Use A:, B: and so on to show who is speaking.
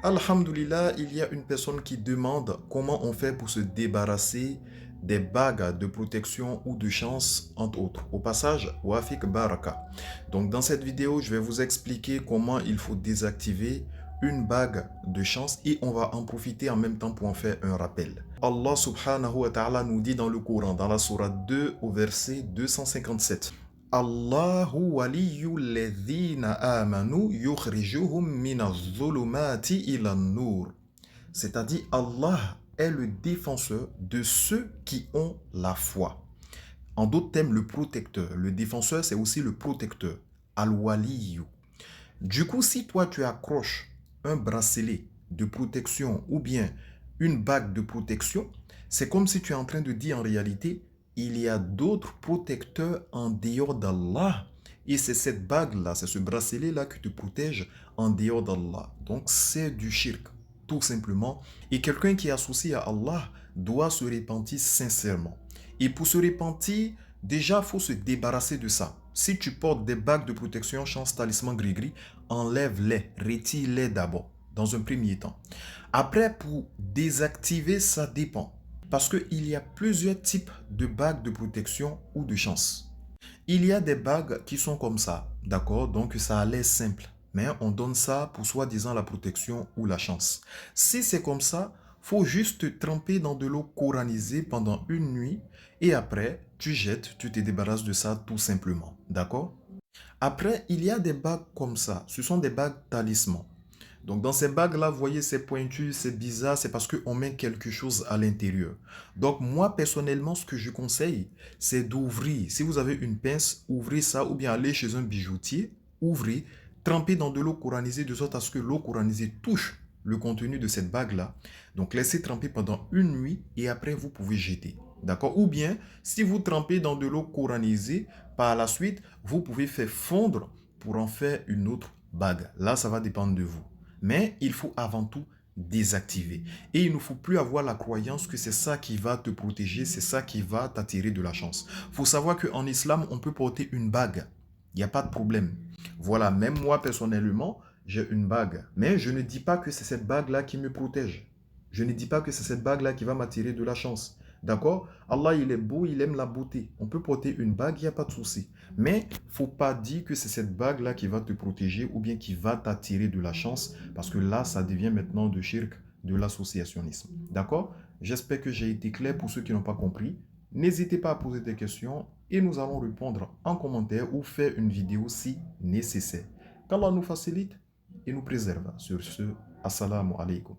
A: Alhamdulillah, il y a une personne qui demande comment on fait pour se débarrasser des bagues de protection ou de chance, entre autres. Au passage, Wafik Baraka. Donc dans cette vidéo, je vais vous expliquer comment il faut désactiver une bague de chance et on va en profiter en même temps pour en faire un rappel. Allah subhanahu wa ta'ala nous dit dans le Coran, dans la sourate 2 au verset 257. Allahu waliyyu ladhina amanu yukhrijuhum minadh-dhulumati ila-n-nur. C'est-à-dire Allah est le défenseur de ceux qui ont la foi. En d'autres termes, le protecteur. Le défenseur, c'est aussi le protecteur. Al-waliyyu. Du coup, si toi tu accroches un bracelet de protection ou bien une bague de protection, c'est comme si tu es en train de dire en réalité, il y a d'autres protecteurs en dehors d'Allah. Et c'est cette bague-là, c'est ce bracelet-là qui te protège en dehors d'Allah. Donc c'est du shirk, tout simplement. Et quelqu'un qui est associé à Allah doit se repentir sincèrement. Et pour se repentir, déjà, il faut se débarrasser de ça. Si tu portes des bagues de protection, chance, talisman, gris-gris, enlève-les, retire-les d'abord, dans un premier temps. Après, pour désactiver, ça dépend. Parce qu'il y a plusieurs types de bagues de protection ou de chance. Il y a des bagues qui sont comme ça, d'accord? Donc ça a l'air simple. Mais on donne ça pour soi-disant la protection ou la chance. Si c'est comme ça, faut juste te tremper dans de l'eau coranisée pendant une nuit et après, tu jettes, tu te débarrasses de ça tout simplement, d'accord? Après, il y a des bagues comme ça. Ce sont des bagues talismans. Donc dans ces bagues-là, vous voyez, c'est pointu, c'est bizarre, c'est parce qu'on met quelque chose à l'intérieur. Donc moi, personnellement, ce que je conseille, c'est d'ouvrir. Si vous avez une pince, ouvrez ça ou bien allez chez un bijoutier, ouvrez, trempez dans de l'eau coranisée de sorte à ce que l'eau coranisée touche le contenu de cette bague-là. Donc laissez tremper pendant une nuit et après vous pouvez jeter. D'accord? Ou bien, si vous trempez dans de l'eau coranisée, par la suite, vous pouvez faire fondre pour en faire une autre bague. Là, ça va dépendre de vous. Mais il faut avant tout désactiver. Et il ne faut plus avoir la croyance que c'est ça qui va te protéger, c'est ça qui va t'attirer de la chance. Il faut savoir qu'en islam, on peut porter une bague. Il n'y a pas de problème. Voilà, même moi personnellement, j'ai une bague. Mais je ne dis pas que c'est cette bague-là qui me protège. Je ne dis pas que c'est cette bague-là qui va m'attirer de la chance. D'accord? Allah, il est beau, il aime la beauté. On peut porter une bague, il n'y a pas de souci. Mais faut pas dire que c'est cette bague-là qui va te protéger ou bien qui va t'attirer de la chance, parce que là, ça devient maintenant de shirk, de l'associationnisme. D'accord? J'espère que j'ai été clair pour ceux qui n'ont pas compris. N'hésitez pas à poser des questions et nous allons répondre en commentaire ou faire une vidéo si nécessaire. Qu'Allah nous facilite et nous préserve. Sur ce, assalamu alaikum.